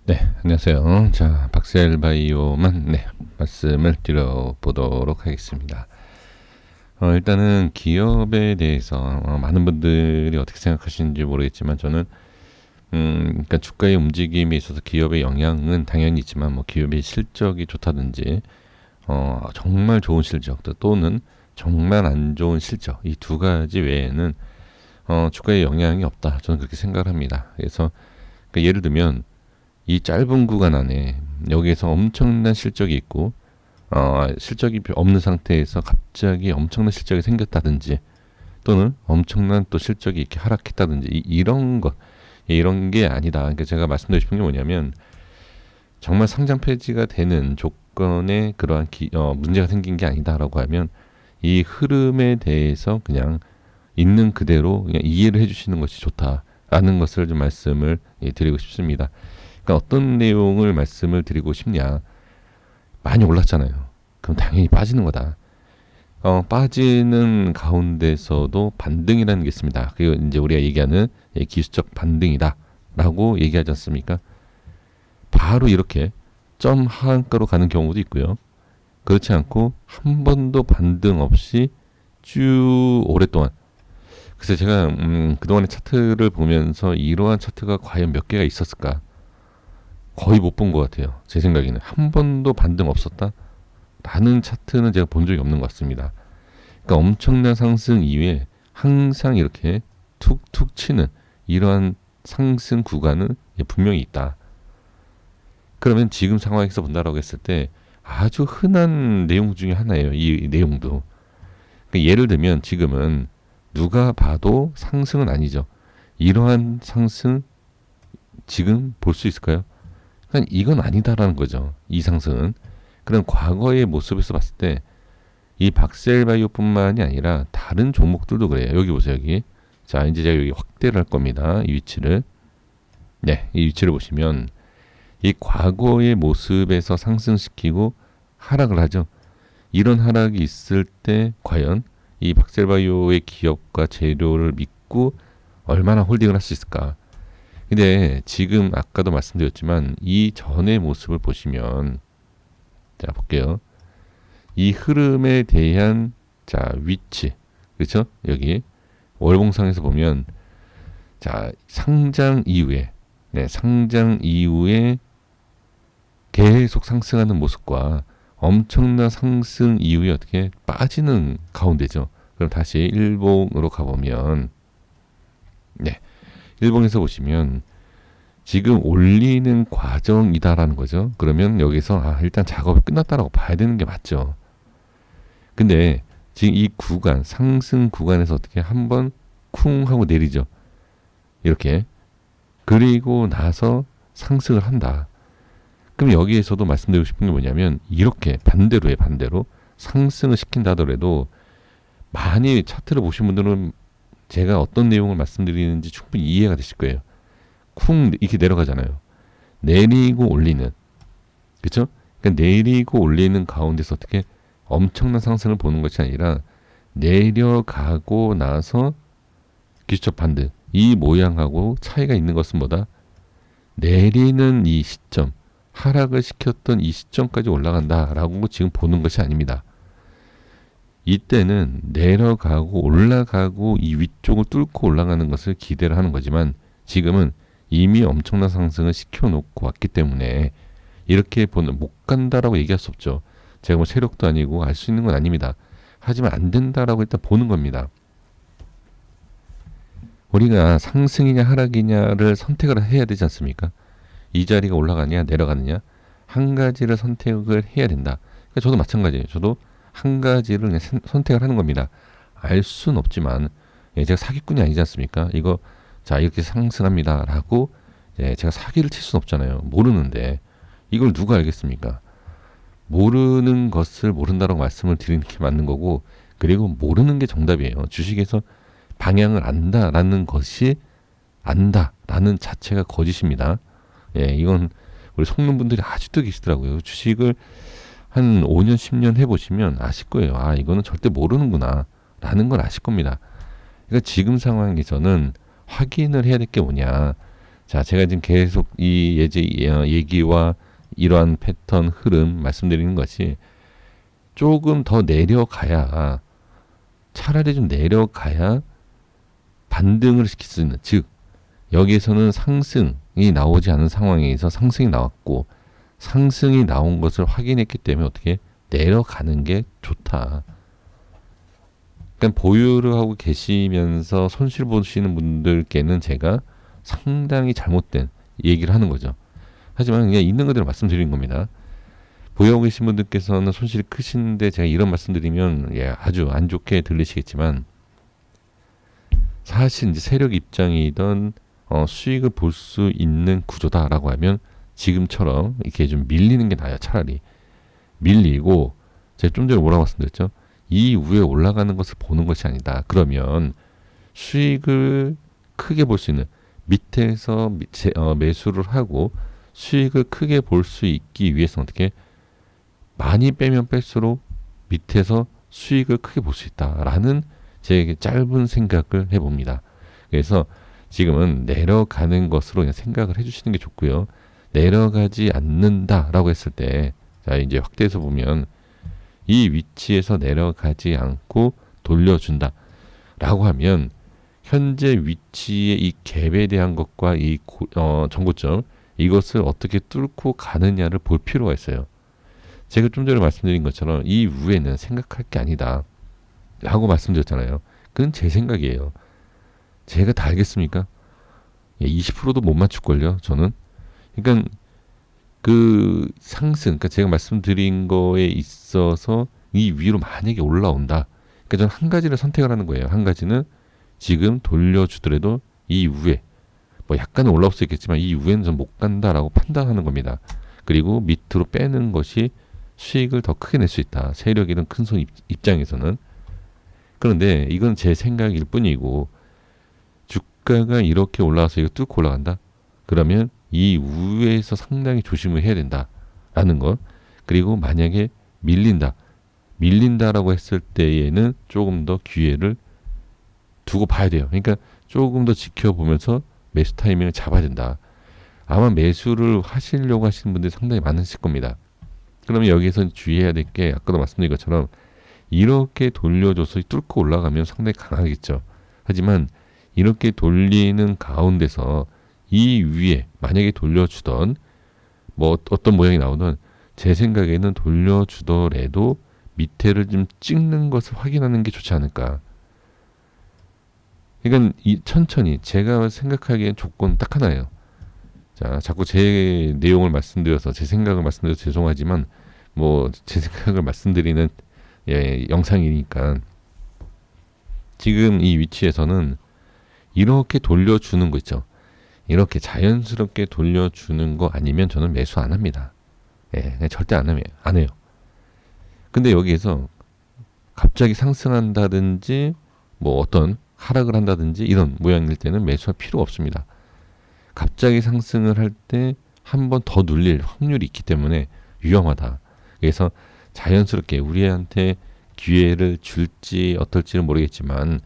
네, 안녕하세요. 자, 박셀바이오만 말씀을 드려보도록 하겠습니다. 일단은 기업에 대해서 많은 분들이 어떻게 생각하시는지 모르겠지만 저는 그러니까 주가의 움직임에 있어서 기업의 영향은 당연히 있지만 뭐 기업의 실적이 좋다든지 정말 좋은 실적 또는 정말 안 좋은 실적 이 두 가지 외에는 주가에 영향이 없다. 저는 그렇게 생각을 합니다. 그래서 그러니까 예를 들면 이 짧은 구간 안에 여기에서 엄청난 실적이 있고 실적이 없는 상태에서 갑자기 엄청난 실적이 생겼다든지 또는 엄청난 또 실적이 이렇게 하락했다든지 이런 것 이런 게 아니다. 그러니까 제가 말씀드리고 싶은 게 뭐냐면 정말 상장 폐지가 되는 조건에 그러한 문제가 생긴 게 아니다라고 하면 이 흐름에 대해서 그냥 있는 그대로 그냥 이해를 해주시는 것이 좋다라는 것을 좀 말씀을 드리고 싶습니다. 그러니까 어떤 내용을 말씀을 드리고 싶냐? 많이 올랐잖아요. 그럼 당연히 빠지는 거다. 빠지는 가운데서도 반등이라는 게 있습니다. 그리고 이제 우리가 얘기하는 기술적 반등이다라고 얘기하지 않습니까? 바로 이렇게 점 하한가로 가는 경우도 있고요. 그렇지 않고 한 번도 반등 없이 쭉 오랫동안. 그래서 제가 그동안의 차트를 보면서 이러한 차트가 과연 몇 개가 있었을까? 거의 못 본 것 같아요. 제 생각에는 한 번도 반등 없었다 라는 차트는 제가 본 적이 없는 것 같습니다. 그러니까 엄청난 상승 이후에 항상 이렇게 툭툭 치는 이러한 상승 구간은 분명히 있다. 그러면 지금 상황에서 본다라고 했을 때 아주 흔한 내용 중에 하나예요. 이 내용도. 그러니까 예를 들면 지금은 누가 봐도 상승은 아니죠. 이러한 상승 지금 볼 수 있을까요? 그러니까 이건 아니다라는 거죠. 이 상승은. 그런 과거의 모습에서 봤을 때 이 박셀바이오뿐만이 아니라 다른 종목들도 그래요. 여기 보세요. 여기. 자, 이제 제가 여기 확대를 할 겁니다. 이 위치를. 네, 이 위치를 보시면 이 과거의 모습에서 상승시키고 하락을 하죠. 이런 하락이 있을 때 과연 이 박셀바이오의 기업과 재료를 믿고 얼마나 홀딩을 할 수 있을까? 근데 지금 아까도 말씀드렸지만 이 전의 모습을 보시면 자 볼게요. 이 흐름에 대한 자 위치 그렇죠? 여기 월봉상에서 보면 자 상장 이후에 상장 이후에 계속 상승하는 모습과 엄청난 상승 이후에 어떻게 빠지는 가운데죠. 그럼 다시 일봉으로 가보면 일봉에서 보시면 지금 올리는 과정이다라는 거죠. 그러면 여기서 일단 작업이 끝났다라고 봐야 되는 게 맞죠. 근데 지금 이 구간 상승 구간에서 어떻게 한번 쿵 하고 내리죠. 이렇게 그리고 나서 상승을 한다. 그럼 여기에서도 말씀드리고 싶은 게 뭐냐면 이렇게 반대로 상승을 시킨다 하더라도 많이 차트를 보신 분들은 제가 어떤 내용을 말씀드리는지 충분히 이해가 되실 거예요. 쿵 이렇게 내려가잖아요. 내리고 올리는 그렇죠? 그러니까 내리고 올리는 가운데서 어떻게 엄청난 상승을 보는 것이 아니라 내려가고 나서 기술적 반등 이 모양하고 차이가 있는 것은 뭐다? 내리는 이 시점 하락을 시켰던 이 시점까지 올라간다라고 지금 보는 것이 아닙니다. 이때는 내려가고 올라가고 이 위쪽을 뚫고 올라가는 것을 기대를 하는 거지만 지금은 이미 엄청난 상승을 시켜놓고 왔기 때문에 이렇게 보는 못 간다라고 얘기할 수 없죠. 제가 뭐 세력도 아니고 알 수 있는 건 아닙니다. 하지만 안 된다라고 일단 보는 겁니다. 우리가 상승이냐 하락이냐를 선택을 해야 되지 않습니까? 이 자리가 올라가냐 내려가느냐 한 가지를 선택을 해야 된다. 그러니까 저도 마찬가지예요. 저도 한 가지를 그냥 선택을 하는 겁니다. 알 수는 없지만 제가 사기꾼이 아니지 않습니까? 이거 자 이렇게 상승합니다라고 제가 사기를 칠 수는 없잖아요. 모르는데 이걸 누가 알겠습니까? 모르는 것을 모른다라고 말씀을 드리는 게 맞는 거고 그리고 모르는 게 정답이에요. 주식에서 방향을 안다라는 것이 안다라는 자체가 거짓입니다. 이건 우리 속는 분들이 아직도 계시더라고요. 주식을 한 5년, 10년 해보시면 아실 거예요. 이거는 절대 모르는구나 라는 걸 아실 겁니다. 그러니까 지금 상황에서는 확인을 해야 될 게 뭐냐. 자, 제가 지금 계속 이 얘기와 이러한 패턴 흐름 말씀드리는 것이 조금 더 내려가야, 차라리 좀 내려가야 반등을 시킬 수 있는, 즉 여기에서는 상승이 나오지 않은 상황에서 상승이 나왔고 상승이 나온 것을 확인했기 때문에 어떻게 내려가는 게 좋다. 그러니까 보유를 하고 계시면서 손실 보시는 분들께는 제가 상당히 잘못된 얘기를 하는 거죠. 하지만 그냥 있는 그대로 말씀드리는 겁니다. 보유하고 계신 분들께서는 손실이 크신데 제가 이런 말씀드리면 아주 안 좋게 들리시겠지만, 사실 이제 세력 입장이던 수익을 볼 수 있는 구조다라고 하면 지금처럼 이렇게 좀 밀리는 게 나아요. 차라리 밀리고, 제가 좀 전에 뭐라고 말씀드렸죠? 이 위에 올라가는 것을 보는 것이 아니다. 그러면 수익을 크게 볼 수 있는, 밑에서 매수를 하고 수익을 크게 볼 수 있기 위해서 어떻게 많이 빼면 뺄수록 밑에서 수익을 크게 볼 수 있다라는 제 짧은 생각을 해봅니다. 그래서 지금은 내려가는 것으로 그냥 생각을 해주시는 게 좋고요. 내려가지 않는다라고 했을 때, 자 이제 확대해서 보면 이 위치에서 내려가지 않고 돌려준다라고 하면 현재 위치의 이 갭에 대한 것과 이 전고점, 이것을 어떻게 뚫고 가느냐를 볼 필요가 있어요. 제가 좀 전에 말씀드린 것처럼 이 위에는 생각할 게 아니다 라고 말씀드렸잖아요. 그건 제 생각이에요. 제가 다 알겠습니까? 20%도 못 맞출걸요, 저는. 그러니까 그 상승, 그러니까 제가 말씀드린 거에 있어서 이 위로 만약에 올라온다. 그러니까 저는 한 가지를 선택을 하는 거예요. 한 가지는 지금 돌려주더라도 이 위에, 뭐 약간은 올라올 수 있겠지만 이 위에는 좀 못 간다라고 판단하는 겁니다. 그리고 밑으로 빼는 것이 수익을 더 크게 낼 수 있다. 세력이든 큰 손 입장에서는. 그런데 이건 제 생각일 뿐이고, 주가가 이렇게 올라와서 이거 뚫고 올라간다? 그러면 이 위에서 상당히 조심을 해야 된다라는 것. 그리고 만약에 밀린다라고 했을 때에는 조금 더 기회를 두고 봐야 돼요. 그러니까 조금 더 지켜보면서 매수 타이밍을 잡아야 된다. 아마 매수를 하시려고 하시는 분들이 상당히 많으실 겁니다. 그러면 여기서 주의해야 될 게, 아까도 말씀드린 것처럼 이렇게 돌려줘서 뚫고 올라가면 상당히 강하겠죠. 하지만 이렇게 돌리는 가운데서 이 위에 만약에 돌려주던 뭐 어떤 모양이 나오든, 제 생각에는 돌려주더라도 밑에를 좀 찍는 것을 확인하는 게 좋지 않을까. 그러니까 천천히, 제가 생각하기엔 조건 딱 하나예요. 자, 자꾸 제 내용을 말씀드려서, 제 생각을 말씀드려서 죄송하지만 뭐 제 생각을 말씀드리는 영상이니까, 지금 이 위치에서는 이렇게 돌려주는 거 있죠. 이렇게 자연스럽게 돌려주는 거 아니면 저는 매수 안 합니다. 절대 안 해요. 근데 여기에서 갑자기 상승한다든지 뭐 어떤 하락을 한다든지 이런 모양일 때는 매수할 필요가 없습니다. 갑자기 상승을 할 때 한 번 더 눌릴 확률이 있기 때문에 위험하다. 그래서 자연스럽게 우리한테 기회를 줄지 어떨지는 모르겠지만,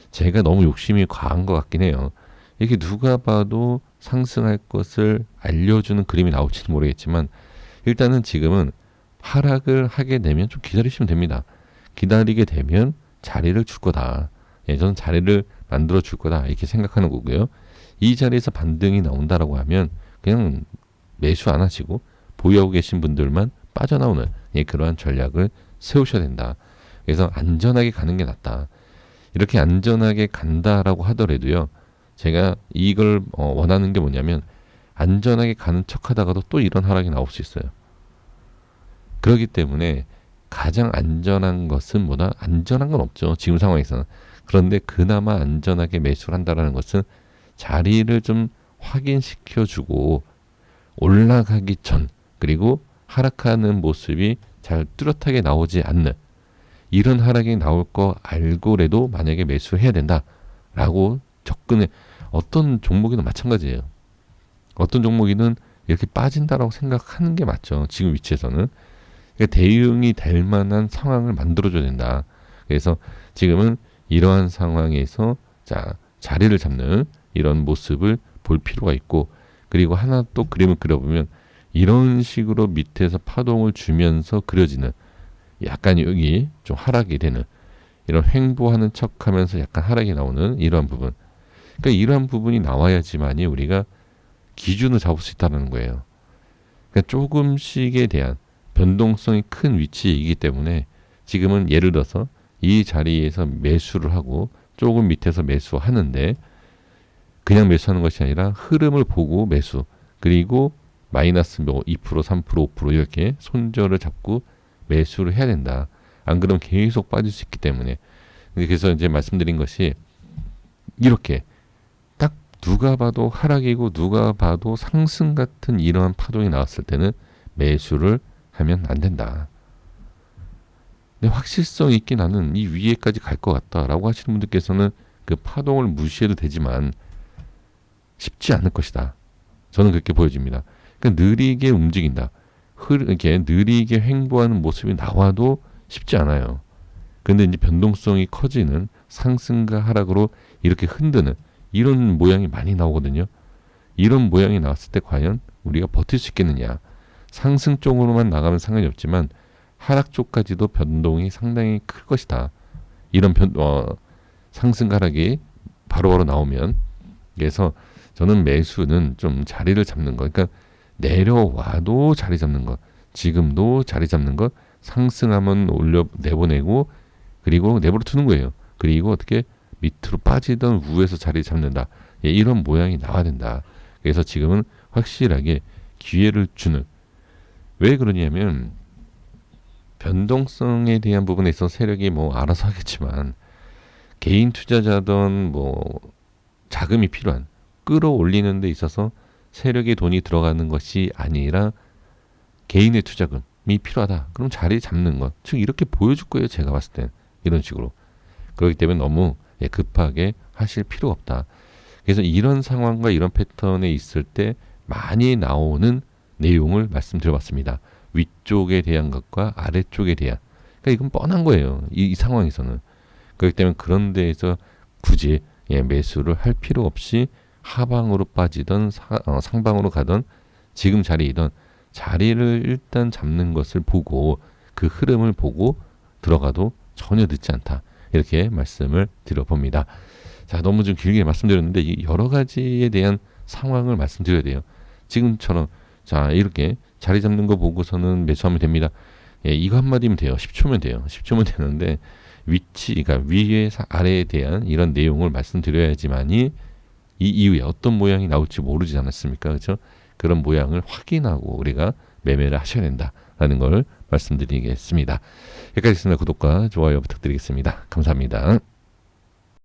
제가 너무 욕심이 과한 것 같긴 해요. 이렇게 누가 봐도 상승할 것을 알려주는 그림이 나올지는 모르겠지만, 일단은 지금은 하락을 하게 되면 좀 기다리시면 됩니다. 기다리게 되면 자리를 줄 거다. 저는 자리를 만들어 줄 거다, 이렇게 생각하는 거고요. 이 자리에서 반등이 나온다라고 하면 그냥 매수 안 하시고 보유하고 계신 분들만 빠져나오는 그러한 전략을 세우셔야 된다. 그래서 안전하게 가는 게 낫다. 이렇게 안전하게 간다라고 하더라도요, 제가 이걸 원하는 게 뭐냐면, 안전하게 가는 척 하다가도 또 이런 하락이 나올 수 있어요. 그렇기 때문에 가장 안전한 것은 뭐다? 안전한 건 없죠, 지금 상황에서는. 그런데 그나마 안전하게 매수를 한다는 것은 자리를 좀 확인시켜주고 올라가기 전, 그리고 하락하는 모습이 잘 뚜렷하게 나오지 않는, 이런 하락이 나올 거 알고라도 만약에 매수해야 된다라고 접근해. 어떤 종목이든 마찬가지예요. 어떤 종목이든 이렇게 빠진다라고 생각하는 게 맞죠, 지금 위치에서는. 그러니까 대응이 될 만한 상황을 만들어줘야 된다. 그래서 지금은 이러한 상황에서 자리를 잡는 이런 모습을 볼 필요가 있고, 그리고 하나 또 그림을 그려보면 이런 식으로 밑에서 파동을 주면서 그려지는 약간 여기 좀 하락이 되는 이런 횡보하는 척하면서 약간 하락이 나오는 이러한 부분. 그러니까 이러한 부분이 나와야지만이 우리가 기준을 잡을 수 있다는 거예요. 그러니까 조금씩에 대한 변동성이 큰 위치이기 때문에 지금은 예를 들어서 이 자리에서 매수를 하고 조금 밑에서 매수하는데 그냥 매수하는 것이 아니라 흐름을 보고 매수, 그리고 마이너스 뭐 2%, 3%, 5% 이렇게 손절을 잡고 매수를 해야 된다. 안 그러면 계속 빠질 수 있기 때문에. 그래서 이제 말씀드린 것이 이렇게 딱 누가 봐도 하락이고 누가 봐도 상승 같은 이러한 파동이 나왔을 때는 매수를 하면 안 된다. 근데 확실성 있게 나는 이 위에까지 갈 것 같다라고 하시는 분들께서는 그 파동을 무시해도 되지만 쉽지 않을 것이다. 저는 그렇게 보여집니다. 그러니까 느리게 움직인다. 이렇게 느리게 횡보하는 모습이 나와도 쉽지 않아요. 근데 이제 변동성이 커지는 상승과 하락으로 이렇게 흔드는 이런 모양이 많이 나오거든요. 이런 모양이 나왔을 때 과연 우리가 버틸 수 있겠느냐. 상승 쪽으로만 나가면 상관이 없지만 하락 쪽까지도 변동이 상당히 클 것이다. 이런 상승 하락이 바로바로 나오면. 그래서 저는 매수는 좀 자리를 잡는 거. 그러니까 내려와도 자리 잡는 것. 지금도 자리 잡는 것. 상승하면 내보내고 그리고 내버려 두는 거예요. 그리고 어떻게 밑으로 빠지던 위에서 자리 잡는다. 예, 이런 모양이 나와야 된다. 그래서 지금은 확실하게 기회를 주는. 왜 그러냐면 변동성에 대한 부분에 있어서 세력이 뭐 알아서 하겠지만 개인 투자자든 뭐 자금이 필요한 끌어올리는 데 있어서 세력의 돈이 들어가는 것이 아니라 개인의 투자금이 필요하다. 그럼 자리 잡는 것. 즉 이렇게 보여줄 거예요. 제가 봤을 땐. 이런 식으로. 그렇기 때문에 너무 급하게 하실 필요가 없다. 그래서 이런 상황과 이런 패턴에 있을 때 많이 나오는 내용을 말씀드려봤습니다. 위쪽에 대한 것과 아래쪽에 대한. 그러니까 이건 뻔한 거예요. 이 상황에서는. 그렇기 때문에 그런 데에서 굳이 매수를 할 필요 없이 하방으로 빠지던 상방으로 가던 지금 자리이던 자리를 일단 잡는 것을 보고 그 흐름을 보고 들어가도 전혀 늦지 않다. 이렇게 말씀을 드려봅니다. 자, 너무 좀 길게 말씀드렸는데 이 여러 가지에 대한 상황을 말씀드려야 돼요. 지금처럼 자 이렇게 자리 잡는 거 보고서는 매수하면 됩니다. 예, 이거 한마디면 돼요. 10초면 돼요. 10초면 되는데 위치, 그러니까 위에 아래에 대한 이런 내용을 말씀드려야지만이 이 이후에 어떤 모양이 나올지 모르지 않았습니까? 그렇죠? 그런 모양을 확인하고 우리가 매매를 하셔야 된다라는 걸 말씀드리겠습니다. 여기까지 있습니다. 구독과 좋아요 부탁드리겠습니다. 감사합니다.